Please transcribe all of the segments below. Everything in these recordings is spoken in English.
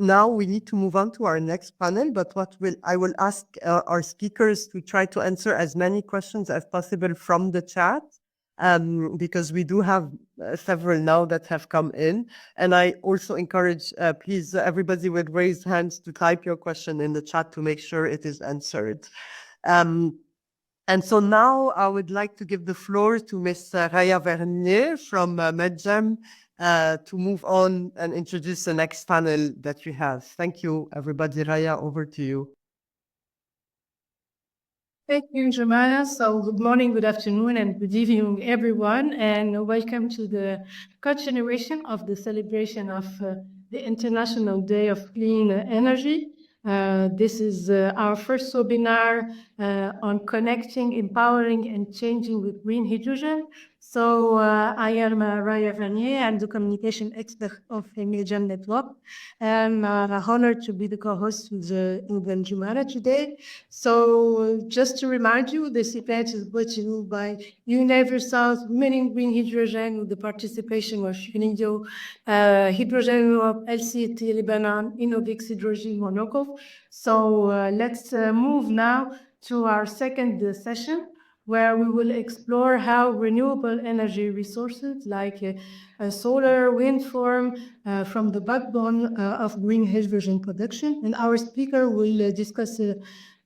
Now we need to move on to our next panel, but I will ask our speakers to try to answer as many questions as possible from the chat, because we do have several now that have come in. And I also encourage, please, everybody with raised hands to type your question in the chat to make sure it is answered. And so now I would like to give the floor to Ms. Raya Verniers from MedGem to move on and introduce the next panel that we have. Thank you, everybody. Raya, over to you. Thank you, Jamala. So good morning, good afternoon, and good evening, everyone, and welcome to the continuation of the celebration of the International Day of Clean Energy. This is our first webinar on connecting, empowering, and changing with green hydrogen. So I am Raya Verniers. I'm the communication expert of MedGem Network. I'm honored to be the co-host with England Jumara today. So just to remind you, this event is brought to you by EU Neighbours South, Women in Green Hydrogen, with the participation of UNIDO, Hydrogen Europe, LCEC, Lebanon, INNOV'X, Hydrogen, Monaco. So let's move now to our second session, where we will explore how renewable energy resources like solar, wind farm from the backbone of green hydrogen production. And our speaker will discuss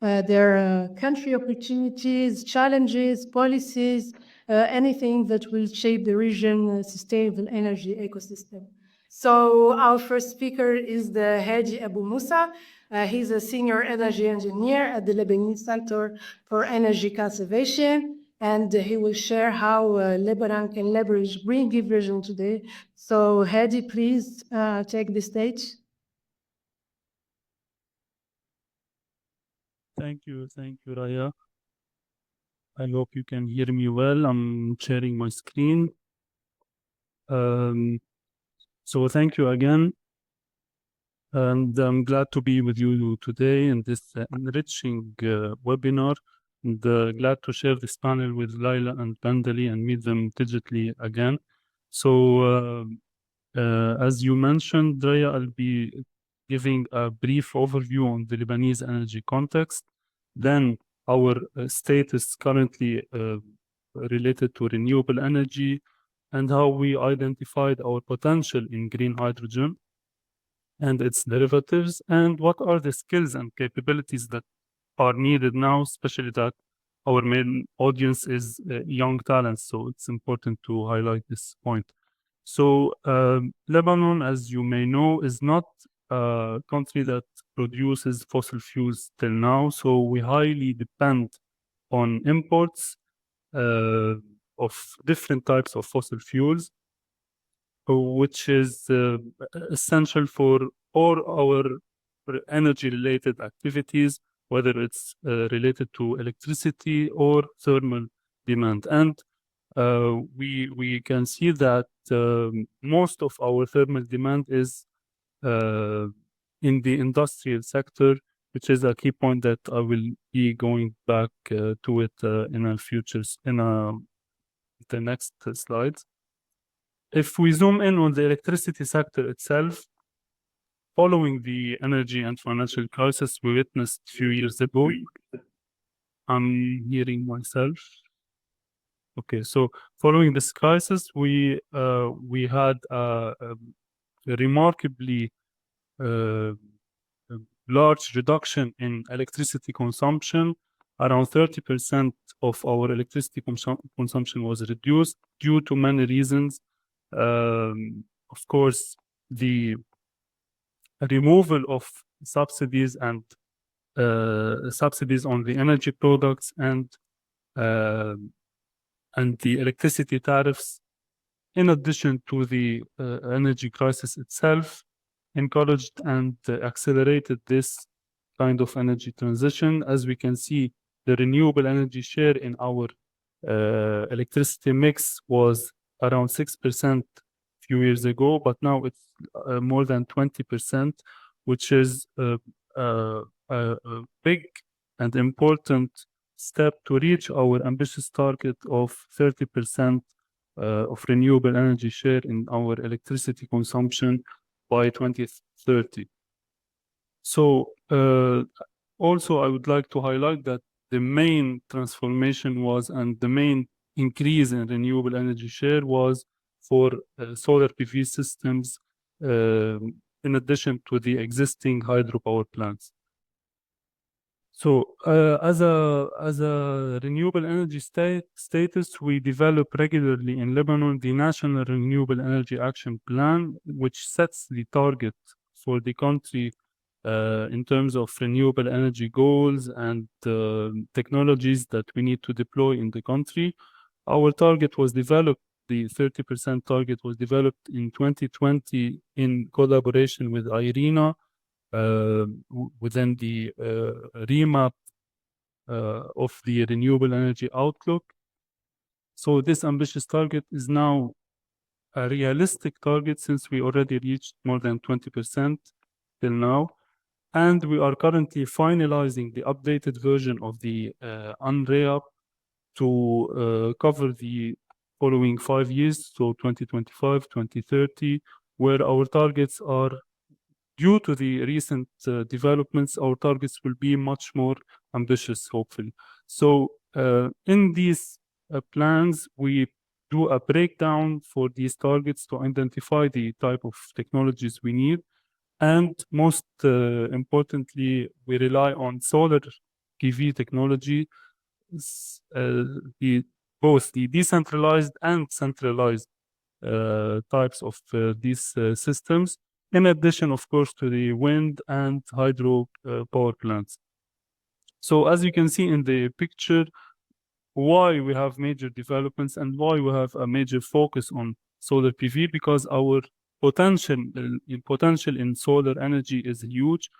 their country opportunities, challenges, policies, anything that will shape the region's sustainable energy ecosystem. So our first speaker is the Hadi Abou Moussa. He's a senior energy engineer at the Lebanese Centre for Energy Conservation, and he will share how Lebanon can leverage green hydrogen today. So Hadi, please take the stage. Thank you, Raya. I hope you can hear me well. I'm sharing my screen. So thank you again. And I'm glad to be with you today in this enriching webinar. And glad to share this panel with Leila and Bandaly and meet them digitally again. So as you mentioned, Raya, I'll be giving a brief overview on the Lebanese energy context. Then our status currently related to renewable energy and how we identified our potential in green hydrogen and its derivatives, and what are the skills and capabilities that are needed now, especially that our main audience is young talents, so it's important to highlight this point. So Lebanon, as you may know, is not a country that produces fossil fuels till now, so we highly depend on imports of different types of fossil fuels, which is essential for all our energy-related activities, whether it's related to electricity or thermal demand. And we can see that most of our thermal demand is in the industrial sector, which is a key point that I will be going back to it in a futures in the next slides. If we zoom in on the electricity sector itself, following the energy and financial crisis we witnessed a few years ago, I'm hearing myself. Okay, so following this crisis, we had a remarkably large reduction in electricity consumption. Around 30% of our electricity consumption was reduced due to many reasons. Of course, the removal of subsidies and subsidies on the energy products and the electricity tariffs, in addition to the energy crisis itself, encouraged and accelerated this kind of energy transition. As we can see, the renewable energy share in our electricity mix was around 6% a few years ago, but now it's more than 20%, which is a big and important step to reach our ambitious target of 30% of renewable energy share in our electricity consumption by 2030. So also I would like to highlight that the main transformation was, and the main increase in renewable energy share was for solar PV systems in addition to the existing hydropower plants. So as a renewable energy status, we develop regularly in Lebanon the National Renewable Energy Action Plan, which sets the target for the country in terms of renewable energy goals and technologies that we need to deploy in the country. Our target was developed, the 30% target was developed in 2020 in collaboration with IRENA within the remap of the renewable energy outlook. So this ambitious target is now a realistic target since we already reached more than 20% till now. And we are currently finalizing the updated version of the UNREAP to cover the following 5 years, so 2025, 2030, where our targets are, due to the recent developments, our targets will be much more ambitious, hopefully. So in these plans, we do a breakdown for these targets to identify the type of technologies we need. And most importantly, we rely on solar PV technology, both the decentralized and centralized types of these systems, in addition, of course, to the wind and hydro power plants. So as you can see in the picture, why we have major developments and why we have a major focus on solar PV, because our potential in solar energy is huge.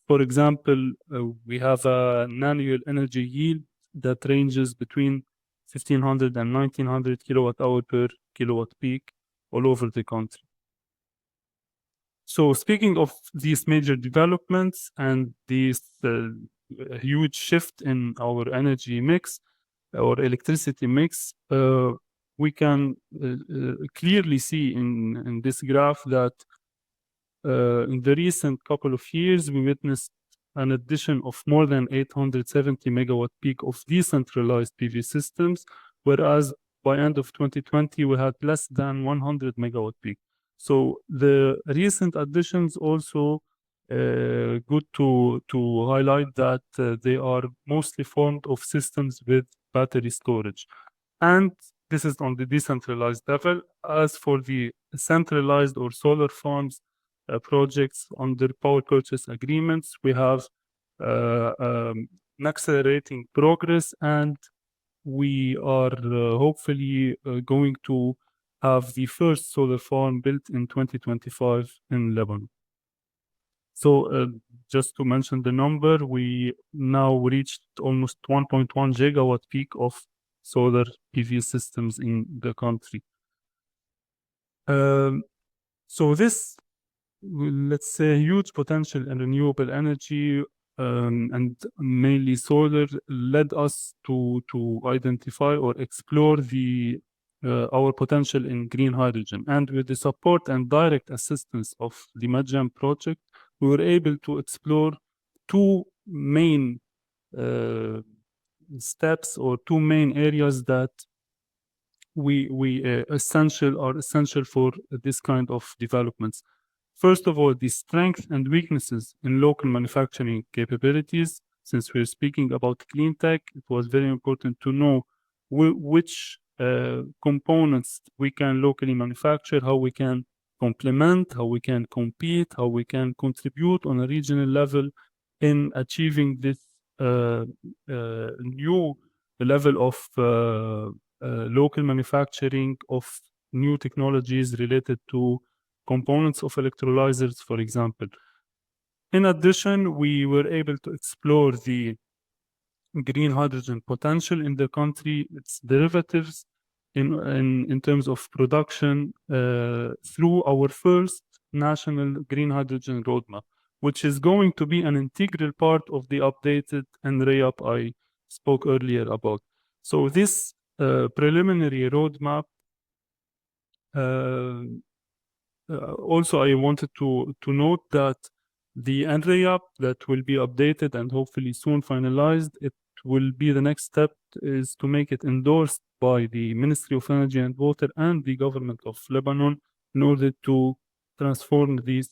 For example, we have an annual energy yield that ranges between 1,500 and 1,900 kilowatt hour per kilowatt peak all over the country. So speaking of these major developments and this huge shift in our energy mix or electricity mix, we can clearly see in this graph that in the recent couple of years, we witnessed an addition of more than 870 megawatt peak of decentralized PV systems, whereas by end of 2020, we had less than 100 megawatt peak. So the recent additions also good to highlight that they are mostly formed of systems with battery storage. And this is on the decentralized level. As for the centralized or solar farms projects under power purchase agreements, we have an accelerating progress, and we are hopefully going to have the first solar farm built in 2025 in Lebanon. So just to mention the number, we now reached almost 1.1 gigawatt peak of solar PV systems in the country. So this, let's say, huge potential in renewable energy and mainly solar led us to identify or explore our potential in green hydrogen. And with the support and direct assistance of the MADJAM project, we were able to explore two main steps or two main areas that are essential for this kind of developments. First of all, the strengths and weaknesses in local manufacturing capabilities. Since we're speaking about clean tech, it was very important to know which components we can locally manufacture, how we can complement, how we can compete, how we can contribute on a regional level in achieving this new level of local manufacturing of new technologies related to components of electrolyzers, for example. In addition, we were able to explore the green hydrogen potential in the country, its derivatives in terms of production through our first national green hydrogen roadmap, which is going to be an integral part of the updated NREAP I spoke earlier about. So this preliminary roadmap, also I wanted to note that the NREAP that will be updated and hopefully soon finalized, it will be the next step is to make it endorsed by the Ministry of Energy and Water and the government of Lebanon in order to transform these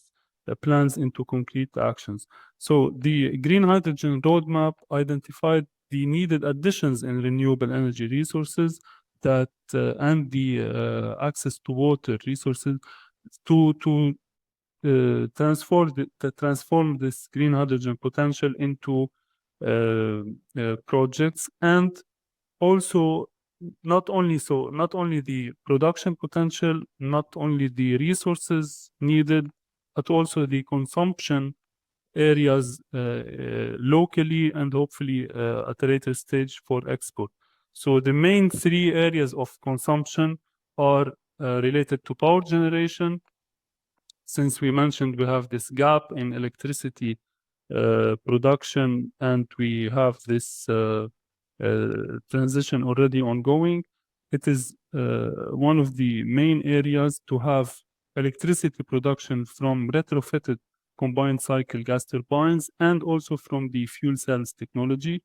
plans into concrete actions. So the green hydrogen roadmap identified the needed additions in renewable energy resources that and the access to water resources to transform this green hydrogen potential into projects, and also not only the production potential, not only the resources needed, but also the consumption areas locally and hopefully at a later stage for export. So the main three areas of consumption are related to power generation. Since we mentioned we have this gap in electricity production and we have this transition already ongoing, it is one of the main areas to have electricity production from retrofitted combined cycle gas turbines and also from the fuel cells technology,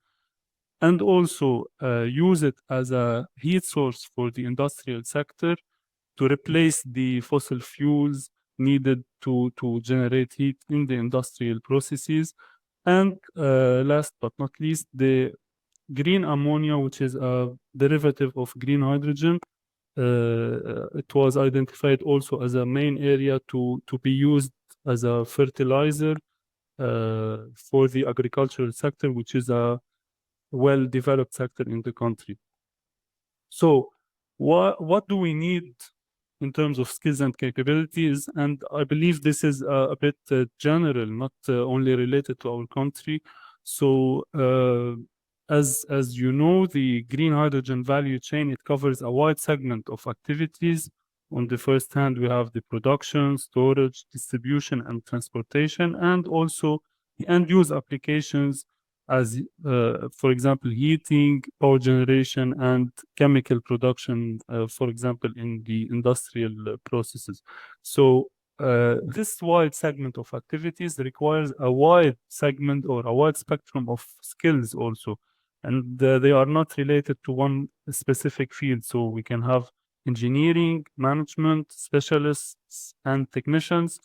and also use it as a heat source for the industrial sector to replace the fossil fuels needed to generate heat in the industrial processes. And last but not least, the green ammonia, which is a derivative of green hydrogen. It was identified also as a main area to be used as a fertilizer for the agricultural sector, which is a well-developed sector in the country. So what do we need in terms of skills and capabilities? And I believe this is a bit general, not only related to our country. So as you know, the green hydrogen value chain, it covers a wide segment of activities. On the first hand, we have the production, storage, distribution, and transportation, and also the end-use applications as, for example, heating, power generation, and chemical production, for example, in the industrial processes. So this wide segment of activities requires a wide segment or a wide spectrum of skills also. And they are not related to one specific field. So we can have engineering, management, specialists, and technicians,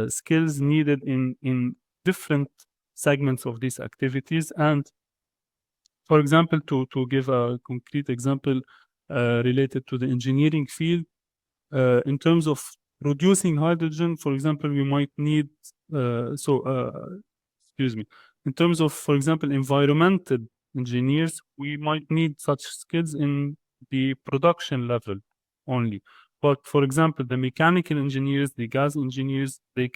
skills needed in different segments of these activities. And for example, to give a concrete example related to the engineering field, in terms of producing hydrogen, for example, we might need, excuse me, in terms of, for example, environmental engineers, we might need such skills in the production level only. But for example, the mechanical engineers, the gas engineers, they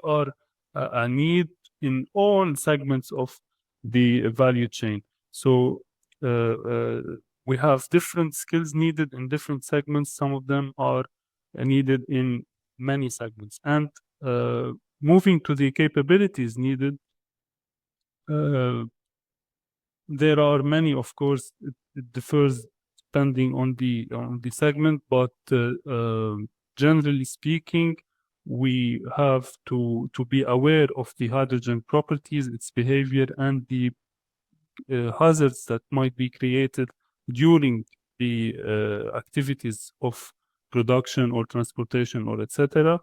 are a need in all segments of the value chain. So we have different skills needed in different segments. Some of them are needed in many segments. And moving to the capabilities needed, there are many, of course. It differs depending on the segment, but generally speaking, we have to be aware of the hydrogen properties, its behavior, and the hazards that might be created during the activities of production or transportation or etc.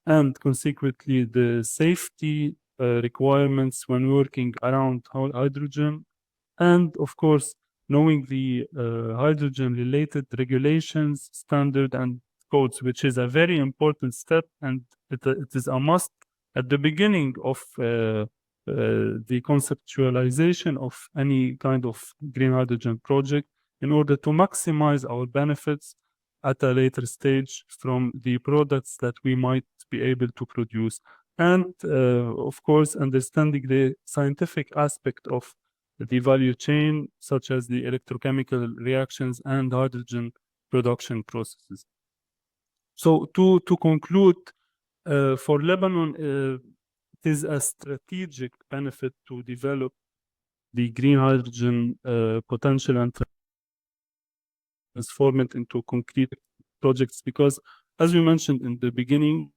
And consequently, the safety requirements when working around hydrogen, and of course, knowing the hydrogen-related regulations, standard, and codes, which is a very important step, and it is a must at the beginning of the conceptualization of any kind of green hydrogen project in order to maximize our benefits at a later stage from the products that we might be able to produce. And of course, understanding the scientific aspect of the value chain, such as the electrochemical reactions and hydrogen production processes. So to conclude, for Lebanon, it is a strategic benefit to develop the green hydrogen potential and transform it into concrete projects. Because, as we mentioned in the beginning,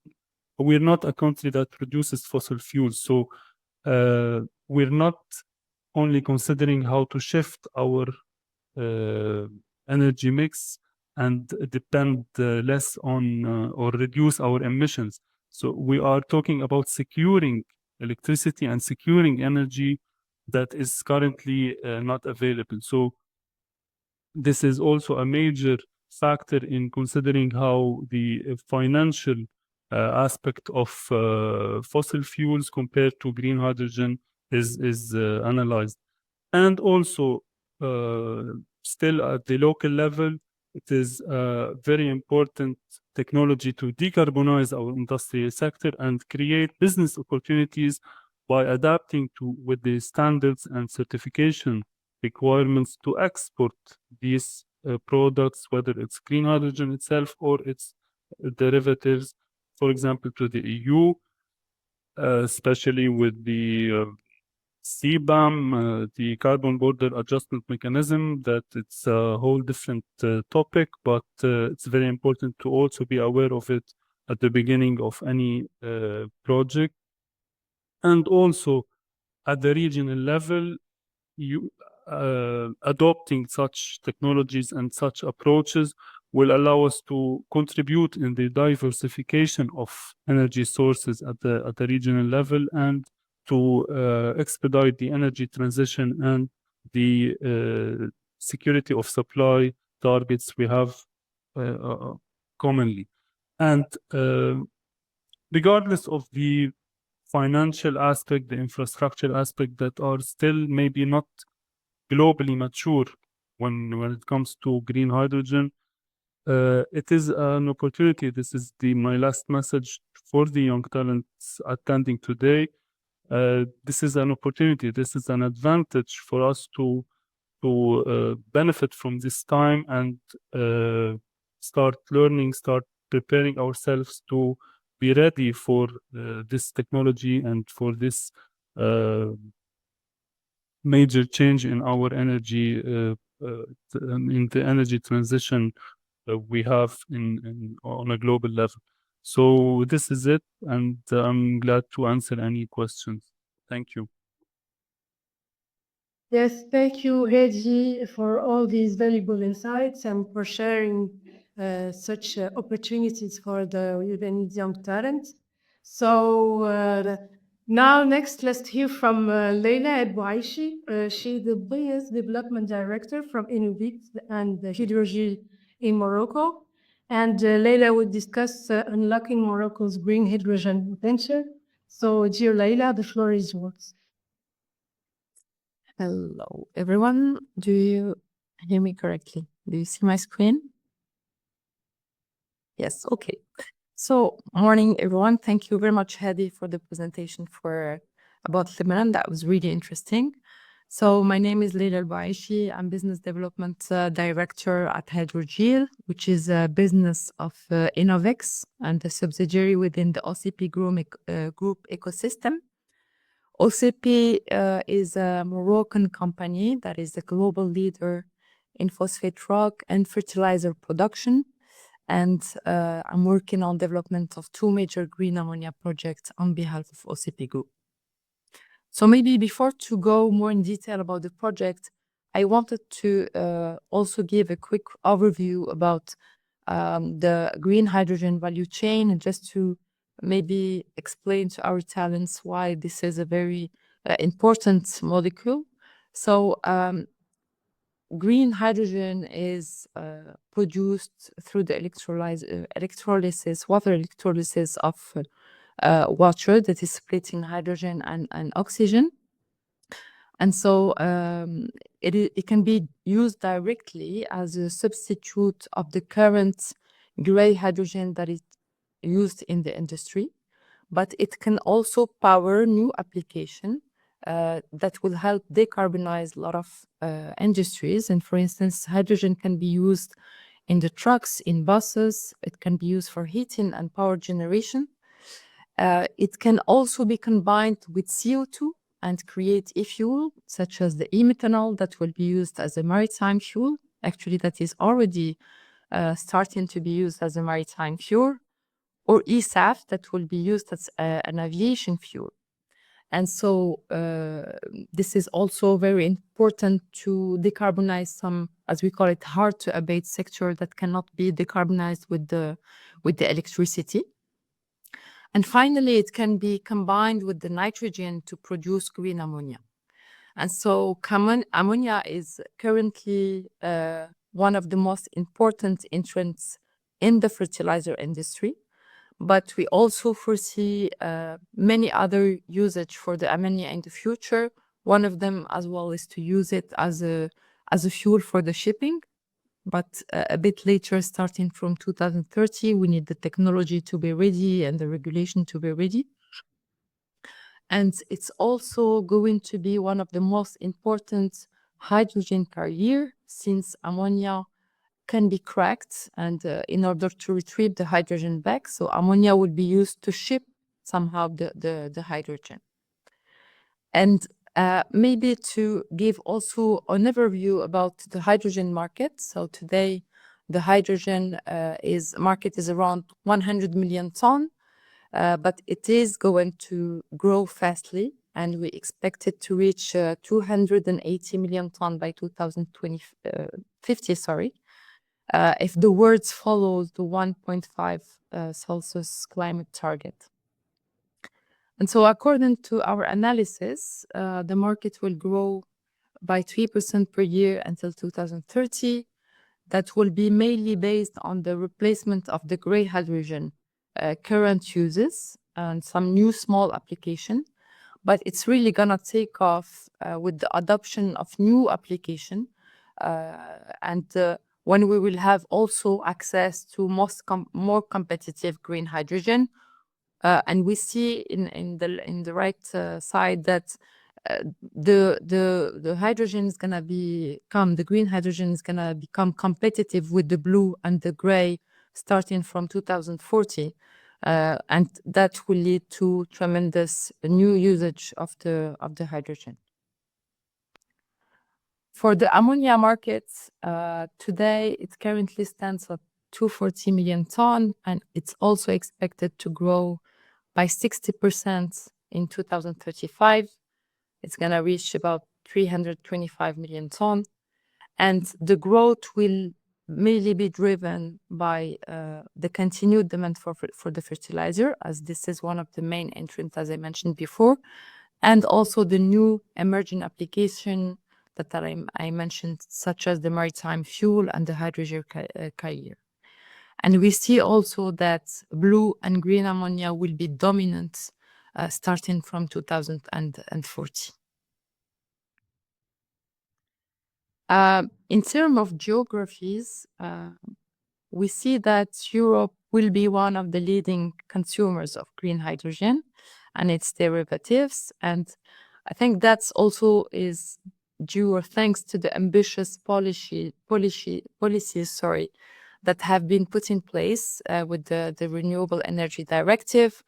we're not a country that produces fossil fuels. So we're not only considering how to shift our energy mix and depend less on or reduce our emissions. So we are talking about securing electricity and securing energy that is currently not available. So this is also a major factor in considering how the financial aspect of fossil fuels compared to green hydrogen is analyzed. And also, still at the local level, it is a very important technology to decarbonize our industrial sector and create business opportunities by adapting to with the standards and certification requirements to export these products, whether it's green hydrogen itself or its derivatives, for example, to the EU, especially with the CBAM, the Carbon Border Adjustment Mechanism, that it's a whole different topic, but it's very important to also be aware of it at the beginning of any project. And also at the regional level, adopting such technologies and such approaches will allow us to contribute in the diversification of energy sources at the regional level and to expedite the energy transition and the security of supply targets we have commonly. And regardless of the financial aspect, the infrastructure aspect that are still maybe not globally mature when it comes to green hydrogen, it is an opportunity. This is my last message for the young talents attending today. This is an opportunity. This is an advantage for us to benefit from this time and start learning, start preparing ourselves to be ready for this technology and for this major change in our energy, in the energy transition we have on a global level. So this is it, and I'm glad to answer any questions. Thank you. Yes, thank you, Hadi, for all these valuable insights and for sharing such opportunities for the Lebanese young talents. So now next, let's hear from Leila BOUAYCHI. She's the Business Development Director from INNOV'X and Hydrogen in Morocco. And Leila will discuss unlocking Morocco's green hydrogen potential. So dear Leila, the floor is yours. Hello, everyone. Do you hear me correctly? Do you see my screen? Yes, okay. So, morning, everyone. Thank you very much, Hadi, for the presentation about Lebanon. That was really interesting. So, my name is Leila BOUAYCHI. I'm Business Development Director at Hydrogel, which is a business of INNOV'X and a subsidiary within the OCP group ecosystem. OCP is a Moroccan company that is a global leader in phosphate rock and fertilizer production. And I'm working on development of 2 major green ammonia projects on behalf of OCP Group. So maybe before to go more in detail about the project, I wanted to also give a quick overview about the green hydrogen value chain, and just to maybe explain to our talents why this is a very important molecule. So green hydrogen is produced through the electrolysis, water electrolysis of water that is splitting hydrogen and oxygen. And so it can be used directly as a substitute of the current gray hydrogen that is used in the industry, but it can also power new application that will help decarbonize a lot of industries. And for instance, hydrogen can be used in the trucks, in buses. It can be used for heating and power generation. It can also be combined with CO2 and create e-fuel, such as the e-methanol that will be used as a maritime fuel. Actually, that is already starting to be used as a maritime fuel, or e-SAF that will be used as an aviation fuel. And so this is also very important to decarbonize some, as we call it, hard to abate sector that cannot be decarbonized with the electricity. And finally, it can be combined with the nitrogen to produce green ammonia. And so ammonia is currently one of the most important entrants in the fertilizer industry. But we also foresee many other usage for the ammonia in the future. One of them as well is to use it as a fuel for the shipping. But a bit later, starting from 2030, we need the technology to be ready and the regulation to be ready. And it's also going to be one of the most important hydrogen carrier, since ammonia can be cracked and in order to retrieve the hydrogen back. So ammonia will be used to ship somehow the hydrogen. And maybe to give also an overview about the hydrogen market. So today, the hydrogen market is around 100 million ton, but it is going to grow fastly, and we expect it to reach 280 million ton by 2050, if the world follows the 1.5 Celsius climate target. And so according to our analysis, the market will grow by 3% per year until 2030. That will be mainly based on the replacement of the gray hydrogen current uses and some new small application. But it's really gonna take off with the adoption of new application when we will have also access to more competitive green hydrogen. And we see in the right side that the hydrogen is gonna the green hydrogen is gonna become competitive with the blue and the gray starting from 2040. And that will lead to tremendous new usage of the hydrogen. For the ammonia market, today it currently stands at 240 million ton, and it's also expected to grow by 60% in 2035. It's going to reach about 325 million ton. And the growth will mainly be driven by the continued demand for the fertilizer, as this is one of the main entrants, as I mentioned before, and also the new emerging application that I mentioned, such as the maritime fuel and the hydrogen carrier. And we see also that blue and green ammonia will be dominant starting from 2040. In terms of geographies, we see that Europe will be one of the leading consumers of green hydrogen and its derivatives. And I think that's also is due or thanks to the ambitious policies that have been put in place with the Renewable Energy Directive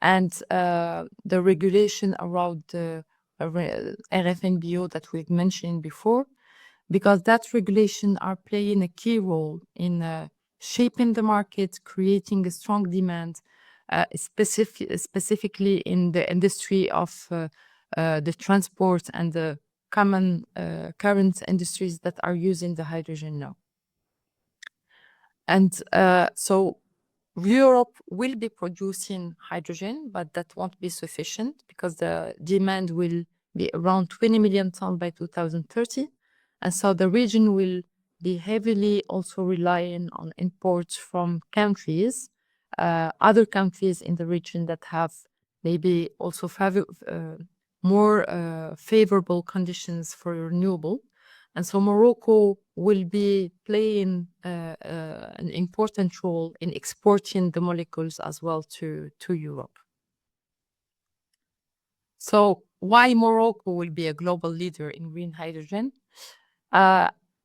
and the regulation around the RFNBO that we mentioned before, because that regulation are playing a key role in shaping the market, creating a strong demand, specifically in the industry of the transport and the common current industries that are using the hydrogen now. And so Europe will be producing hydrogen, but that won't be sufficient because the demand will be around 20 million tons by 2030. And so the region will be heavily also relying on imports from countries, other countries in the region that have maybe also more favorable conditions for renewable. And so Morocco will be playing an important role in exporting the molecules as well to Europe. So why Morocco will be a global leader in green hydrogen?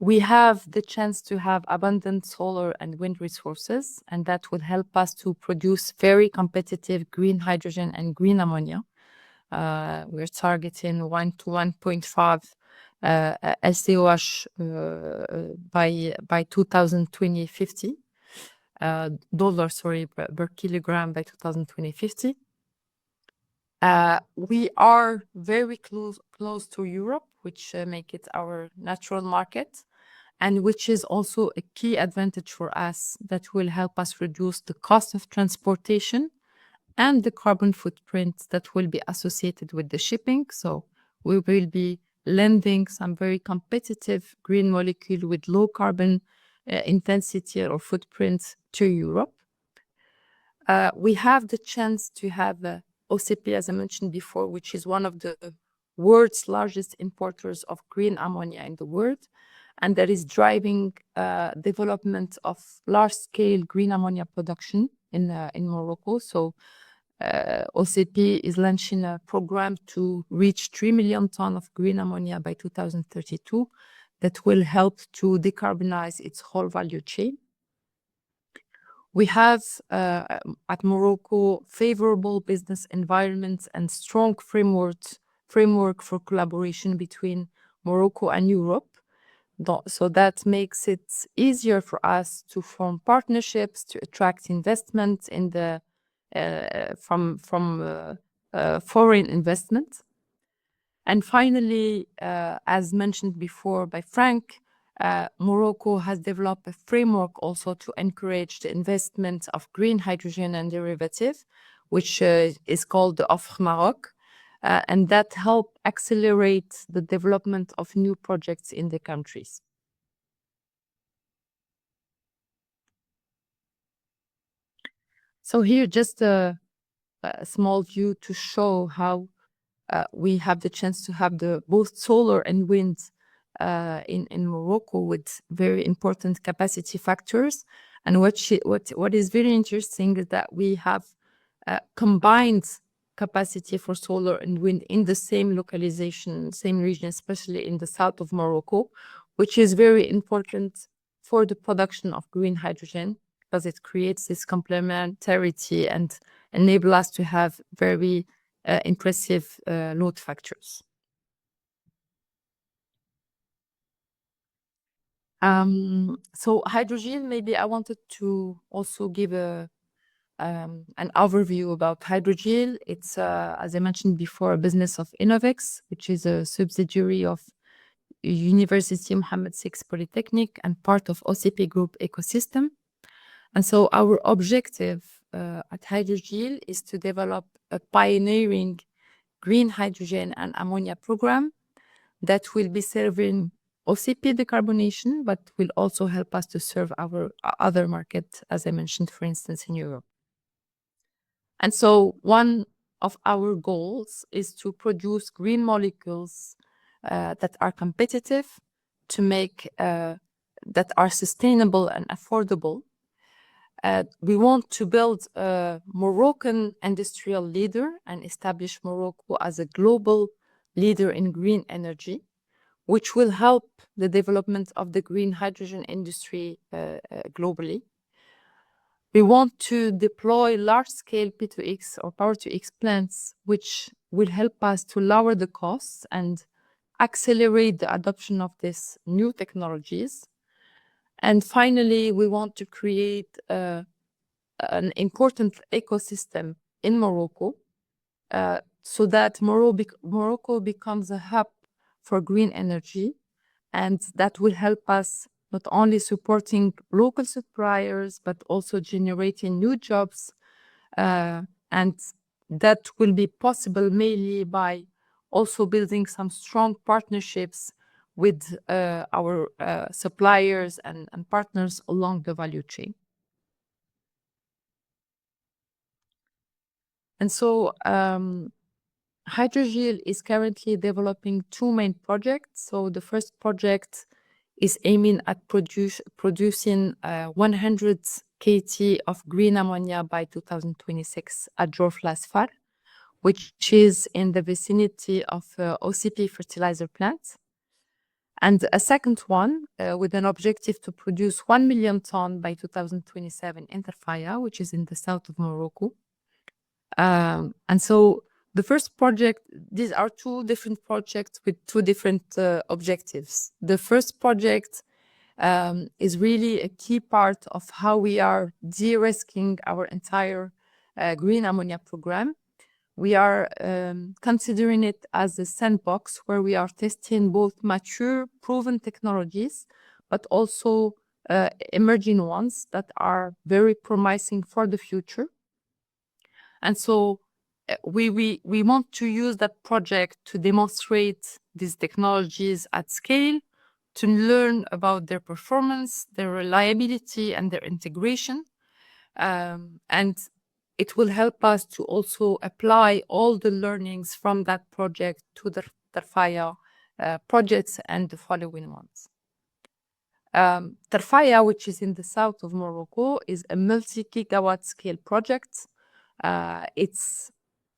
We have the chance to have abundant solar and wind resources, and that will help us to produce very competitive green hydrogen and green ammonia. We're targeting 1 to 1.5 LCOH by 2050. Dollar, sorry, per kilogram by 2050. We are very close to Europe, which make it our natural market, and which is also a key advantage for us that will help us reduce the cost of transportation and the carbon footprint that will be associated with the shipping. So we will be lending some very competitive green molecule with low carbon intensity or footprint to Europe. We have the chance to have OCP, as I mentioned before, which is one of the world's largest importers of green ammonia in the world, and that is driving development of large-scale green ammonia production in Morocco. So OCP is launching a program to reach 3 million tons of green ammonia by 2032 that will help to decarbonize its whole value chain. We have at Morocco favorable business environments and strong framework for collaboration between Morocco and Europe. So that makes it easier for us to form partnerships to attract investment in the from foreign investment. And finally, as mentioned before by Frank, Morocco has developed a framework also to encourage the investment of green hydrogen and derivative, which is called the Offre Maroc, and that help accelerate the development of new projects in the countries. So here just a small view to show how we have the chance to have both solar and wind in Morocco with very important capacity factors. And what is very interesting is that we have combined capacity for solar and wind in the same localization, same region, especially in the south of Morocco, which is very important for the production of green hydrogen because it creates this complementarity and enable us to have very impressive load factors. So hydrogen, maybe I wanted to also give an overview about hydrogen. It's, as I mentioned before, a business of INNOV'X, which is a subsidiary of University Mohammed VI Polytechnic and part of OCP Group ecosystem. And so our objective at Hydrogel is to develop a pioneering green hydrogen and ammonia program that will be serving OCP decarbonation, but will also help us to serve our other market, as I mentioned, for instance, in Europe. And so one of our goals is to produce green molecules that are competitive, to make that are sustainable and affordable. We want to build a Moroccan industrial leader and establish Morocco as a global leader in green energy, which will help the development of the green hydrogen industry globally. We want to deploy large-scale P2X or power-to-X plants, which will help us to lower the costs and accelerate the adoption of these new technologies. And finally, we want to create an important ecosystem in Morocco so that Morocco becomes a hub for green energy, and that will help us not only supporting local suppliers, but also generating new jobs. And that will be possible mainly by also building some strong partnerships with our suppliers and partners along the value chain. And so Hydrogel is currently developing two main projects. So the first project is aiming at producing 100 KT of green ammonia by 2026 at Jorf Lasfar, which is in the vicinity of OCP fertilizer plant. And a second one with an objective to produce 1 million ton by 2027 in Tarfaya, which is in the south of Morocco. And so The first project, these are two different projects with two different objectives. The first project is really a key part of how we are de-risking our entire green ammonia program. We are considering it as a sandbox where we are testing both mature, proven technologies, but also emerging ones that are very promising for the future. And so we want to use that project to demonstrate these technologies at scale, to learn about their performance, their reliability, and their integration. And it will help us to also apply all the learnings from that project to the Tarfaya projects and the following ones. Tarfaya, which is in the south of Morocco, is a multi-gigawatt scale project. It's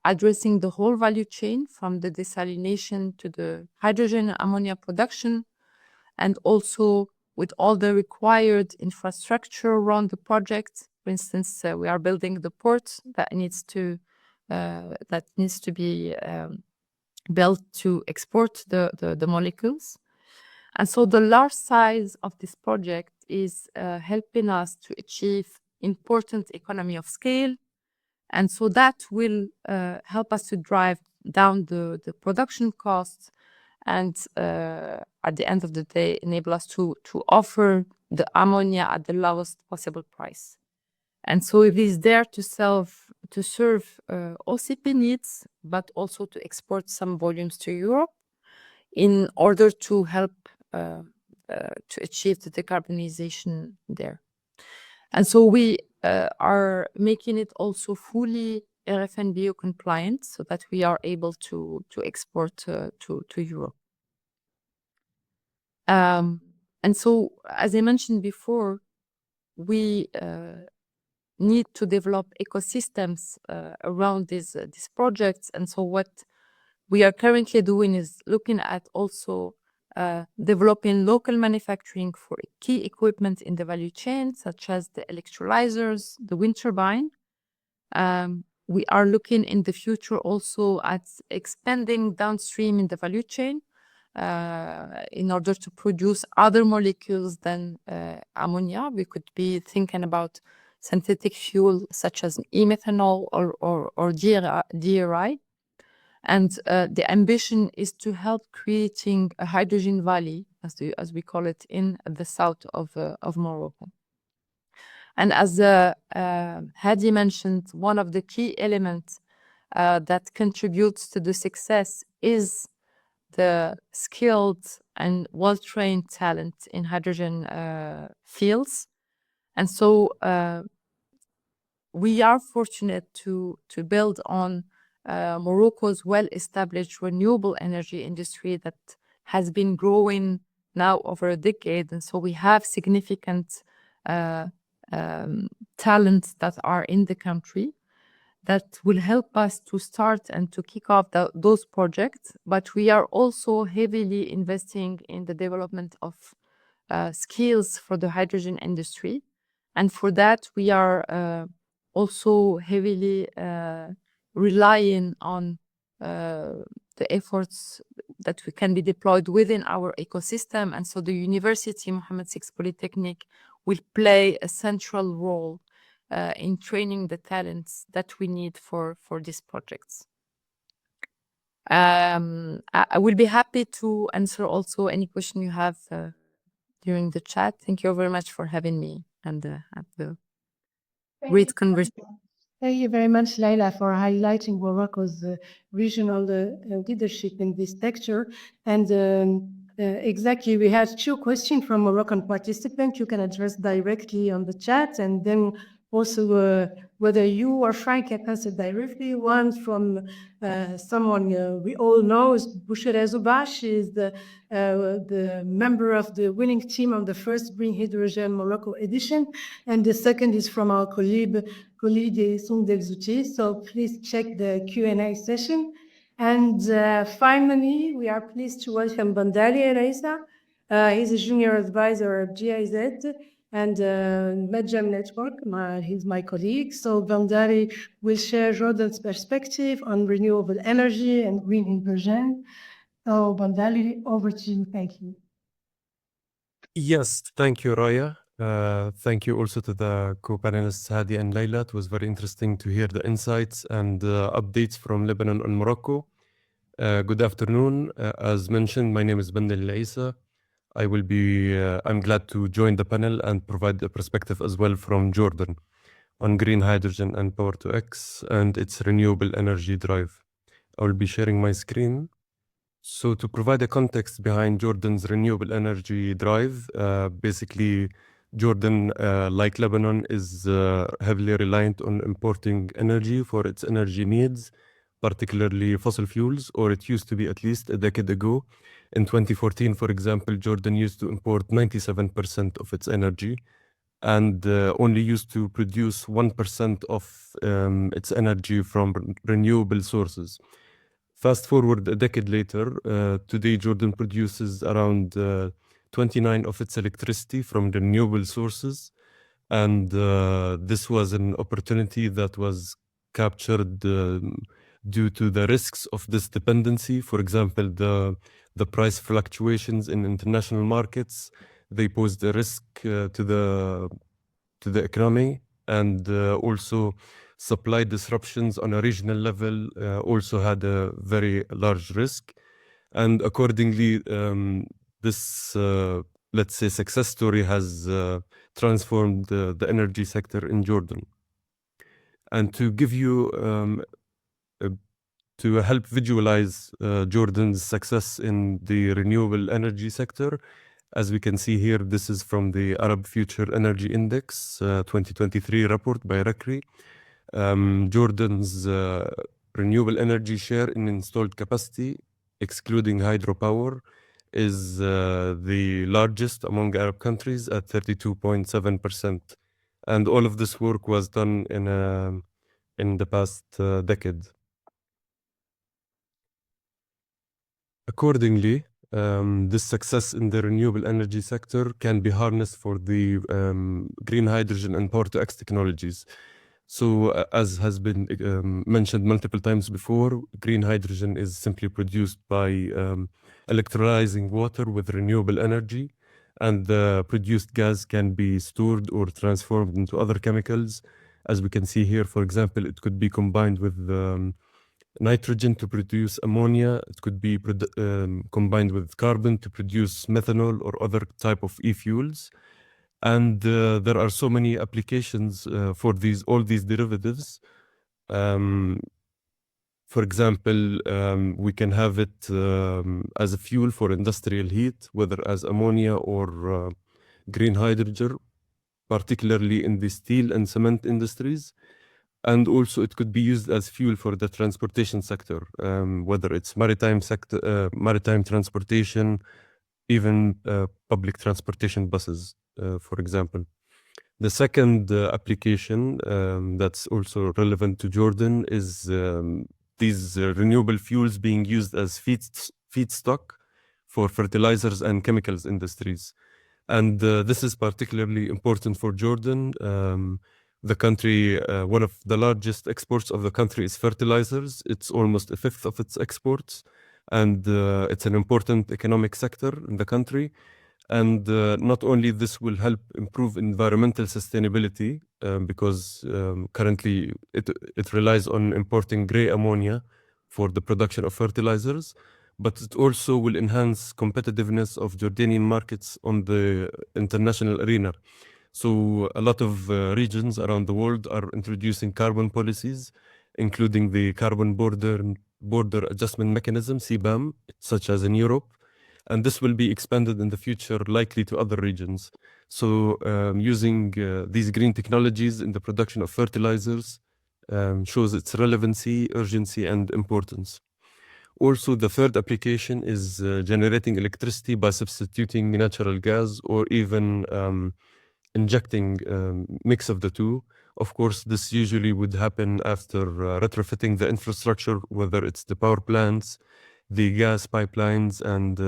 addressing the whole value chain from the desalination to the hydrogen and ammonia production, and also with all the required infrastructure around the project. For instance, we are building the port that needs to be built to export the molecules. And so the large size of this project is helping us to achieve important economy of scale. And so that will help us to drive down the production costs and at the end of the day, enable us to offer the ammonia at the lowest possible price. And so it is there to serve OCP needs, but also to export some volumes to Europe in order to help to achieve the decarbonization there. And so we are making it also fully RFNBO compliant so that we are able to export to Europe. And so, as I mentioned before, we need to develop ecosystems around these projects. And so what we are currently doing is looking at also developing local manufacturing for key equipment in the value chain, such as the electrolyzers, the wind turbine. We are looking in the future also at expanding downstream in the value chain in order to produce other molecules than ammonia. We could be thinking about synthetic fuel such as e-methanol or DRI. And the ambition is to help creating a hydrogen valley, as we call it, in the south of Morocco. And as Hadi mentioned, one of the key elements that contributes to the success is the skilled and well-trained talent in hydrogen fields. And so we are fortunate to build on Morocco's well-established renewable energy industry that has been growing now over a decade. And so we have significant talents that are in the country that will help us to start and to kick off those projects. But we are also heavily investing in the development of skills for the hydrogen industry. And for that, we are also heavily relying on the efforts that we can be deployed within our ecosystem. And so the University Mohammed VI Polytechnic will play a central role in training the talents that we need for these projects. I will be happy to answer also any question you have during the chat. Thank you very much for having me and have the great conversation. Thank you very much, Leila, for highlighting Morocco's regional leadership in this sector. And exactly, we had 2 questions from Moroccan participants you can address directly on the chat, and then also whether you or Frank can answer directly. One from someone we all know is Boucher Zoubash, is the member of the winning team of the first Green Hydrogen Morocco edition. And the second is from our colleague Sondel. So please check the Q&A session. And finally, we are pleased to welcome Bandaly Raya. He's a junior advisor at GIZ. and Medjam Network. He's my colleague. So Bandaly will share Jordan's perspective on renewable energy and green inversion. So Bandaly, over to you. Thank you. Yes, thank you, Raya. Thank you also to the co-panelists Hadi and Leila. It was very interesting to hear the insights and updates from Lebanon and Morocco. Good afternoon. As mentioned, my name is Bandaly. I'm glad to join the panel and provide a perspective as well from Jordan on green hydrogen and Power-to-X and its renewable energy drive. I will be sharing my screen. So to provide a context behind Jordan's renewable energy drive, basically Jordan, like Lebanon, is heavily reliant on importing energy for its energy needs, particularly fossil fuels, or it used to be at least a decade ago. In 2014, for example, Jordan used to import 97% of its energy and only used to produce 1% of its energy from renewable sources. Fast forward a decade later, today Jordan produces around 29 of its electricity from renewable sources. And this was an opportunity that was captured due to the risks of this dependency. For example, the price fluctuations in international markets, they posed a risk to the economy, and also supply disruptions on a regional level also had a very large risk. And accordingly, this, let's say, success story has transformed the energy sector in Jordan. And to give you, to help visualize Jordan's success in the renewable energy sector, as we can see here, this is from the Arab Future Energy Index 2023 report by RECRI. Jordan's renewable energy share in installed capacity, excluding hydropower, is the largest among Arab countries at 32.7%. And all of this work was done in the past decade. Accordingly, this success in the renewable energy sector can be harnessed for the green hydrogen and Power-to-X technologies. So as has been mentioned multiple times before, green hydrogen is simply produced by electrolyzing water with renewable energy, and the produced gas can be stored or transformed into other chemicals. As we can see here, for example, it could be combined with nitrogen to produce ammonia. It could be combined with carbon to produce methanol or other type of e-fuels. And there are so many applications for all these derivatives. For example, we can have it as a fuel for industrial heat, whether as ammonia or green hydrogen, particularly in the steel and cement industries. And also it could be used as fuel for the transportation sector, whether it's maritime transportation, even public transportation buses, for example. The second application that's also relevant to Jordan is these renewable fuels being used as feedstock for fertilizers and chemicals industries. And this is particularly important for Jordan. The country, one of the largest exports of the country is fertilizers. It's almost a fifth of its exports. And it's an important economic sector in the country. And not only this will help improve environmental sustainability, because currently it relies on importing gray ammonia for the production of fertilizers, but it also will enhance competitiveness of Jordanian markets on the international arena. So a lot of regions around the world are introducing carbon policies, including the Carbon Border Adjustment Mechanism, CBAM, such as in Europe. And this will be expanded in the future, likely to other regions. So using these green technologies in the production of fertilizers shows its relevancy, urgency, and importance. Also, the third application is generating electricity by substituting natural gas or even injecting mix of the two. Of course, this usually would happen after retrofitting the infrastructure, whether it's the power plants, the gas pipelines, and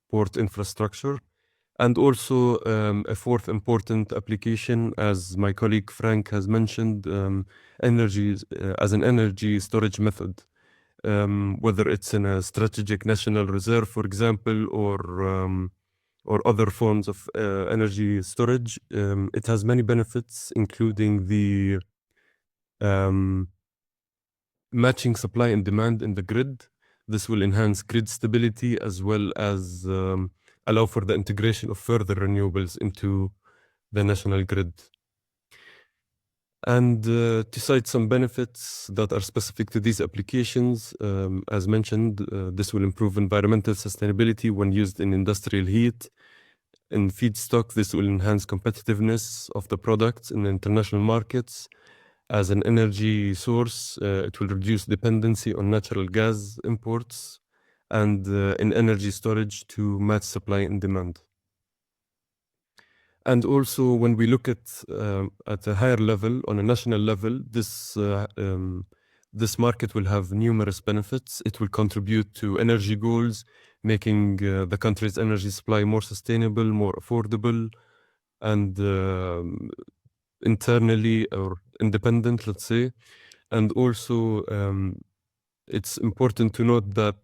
port infrastructure. And also a fourth important application, as my colleague Frank has mentioned, energy as an energy storage method, whether it's in a strategic national reserve, for example, or other forms of energy storage. It has many benefits, including the matching supply and demand in the grid. This will enhance grid stability as well as allow for the integration of further renewables into the national grid. And to cite some benefits that are specific to these applications, as mentioned, this will improve environmental sustainability when used in industrial heat. In feedstock, this will enhance competitiveness of the products in the international markets. As an energy source, it will reduce dependency on natural gas imports, and in energy storage to match supply and demand. And also, when we look at a higher level, on a national level, this market will have numerous benefits. It will contribute to energy goals, making the country's energy supply more sustainable, more affordable, and internally or independent, let's say. And also, it's important to note that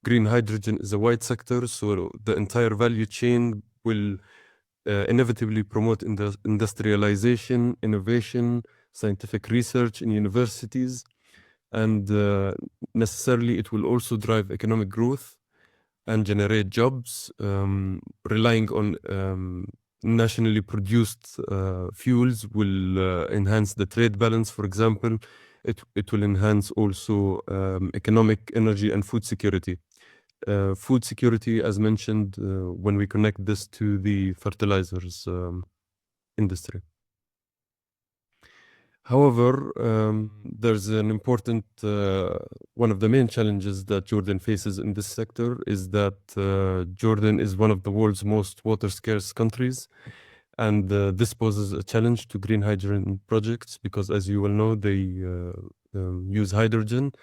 green hydrogen is a wide sector, so the entire value chain will inevitably promote industrialization, innovation, scientific research in universities, and necessarily it will also drive economic growth and generate jobs. Relying on nationally produced fuels will enhance the trade balance, for example. It will enhance also economic, energy, and food security. Food security, as mentioned, when we connect this to the fertilizers industry. However, there's an important, one of the main challenges that Jordan faces in this sector is that Jordan is one of the world's most water scarce countries. And this poses a challenge to green hydrogen projects because, as you well know, they use hydrogen.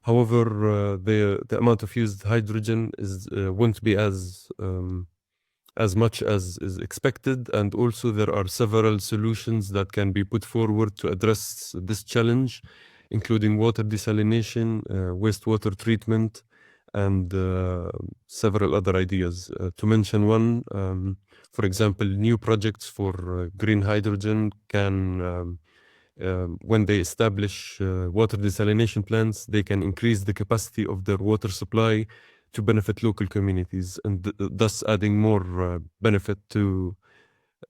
However, the amount of used hydrogen won't be as much as is expected, and also there are several solutions that can be put forward to address this challenge, including water desalination, wastewater treatment, and several other ideas. To mention one, for example, new projects for green hydrogen can when they establish water desalination plants, they can increase the capacity of their water supply to benefit local communities, and thus adding more benefit to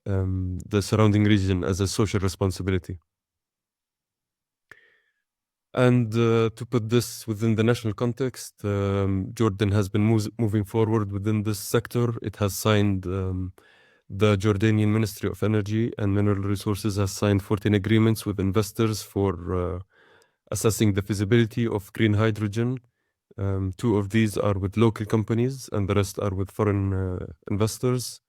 the surrounding region as a social responsibility. And to put this within the national context, Jordan has been moving forward within this sector. It has signed the Jordanian Ministry of Energy and Mineral Resources has signed 14 agreements with investors for assessing the feasibility of green hydrogen. 2 of these are with local companies and the rest are with foreign investors.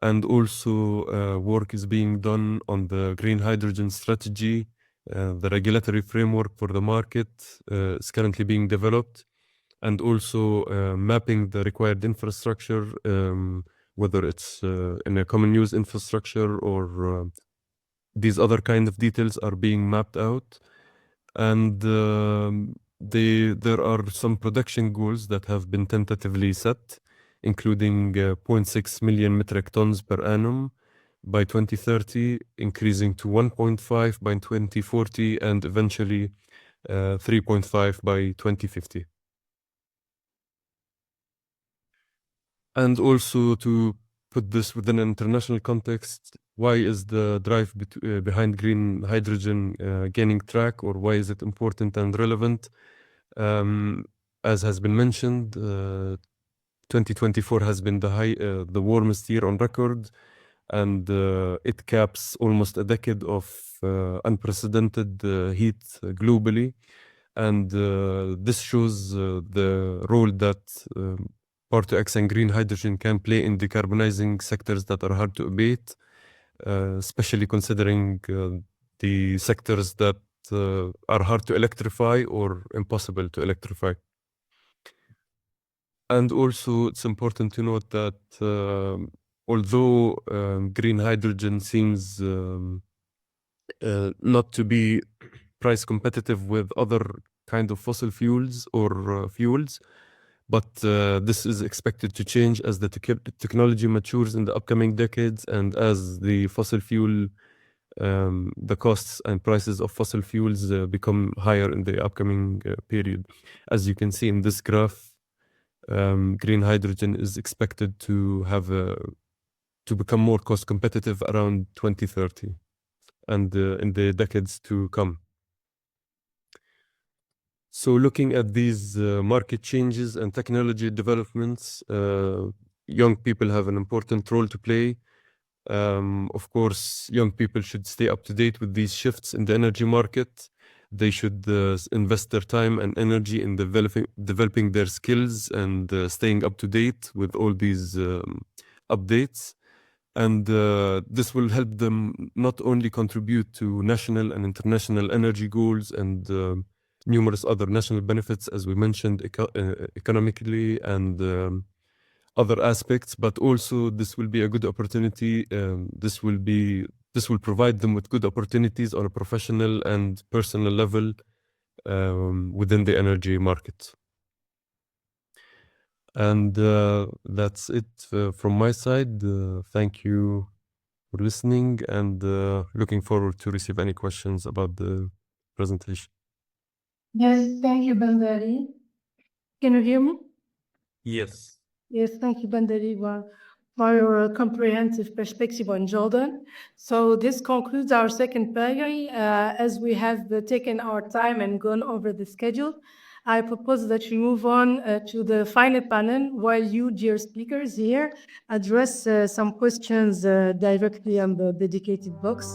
And also work is being done on the green hydrogen strategy. The regulatory framework for the market is currently being developed, and also mapping the required infrastructure, whether it's in a common use infrastructure or these other kind of details are being mapped out. And there are some production goals that have been tentatively set, including 0.6 million metric tons per annum by 2030, increasing to 1.5 by 2040, and eventually 3.5 by 2050. And also to put this within an international context, why is the drive behind green hydrogen gaining track, or why is it important and relevant? As has been mentioned, 2024 has been the warmest year on record, and it caps almost a decade of unprecedented heat globally. And this shows the role that Power-to-X and green hydrogen can play in decarbonizing sectors that are hard to abate, especially considering the sectors that are hard to electrify or impossible to electrify. And also, it's important to note that although green hydrogen seems not to be price competitive with other kind of fossil fuels or fuels, but this is expected to change as the technology matures in the upcoming decades, and as the fossil fuel, the costs and prices of fossil fuels become higher in the upcoming period. As you can see in this graph, green hydrogen is expected to have to become more cost competitive around 2030 and in the decades to come. So looking at these market changes and technology developments, young people have an important role to play. Of course, young people should stay up to date with these shifts in the energy market. They should invest their time and energy in developing their skills and staying up to date with all these updates. And this will help them not only contribute to national and international energy goals and numerous other national benefits, as we mentioned, economically and other aspects, but also this will be a good opportunity. This will provide them with good opportunities on a professional and personal level within the energy market. And that's it from my side. Thank you for listening, and looking forward to receive any questions about the presentation. Yes, thank you, Bandaly. Can you hear me? Yes. Yes, thank you, Bandaly, for your comprehensive perspective on Jordan. So this concludes our second panel. As we have taken our time and gone over the schedule, I propose that we move on to the final panel while you, dear speakers here, address some questions directly on the dedicated box.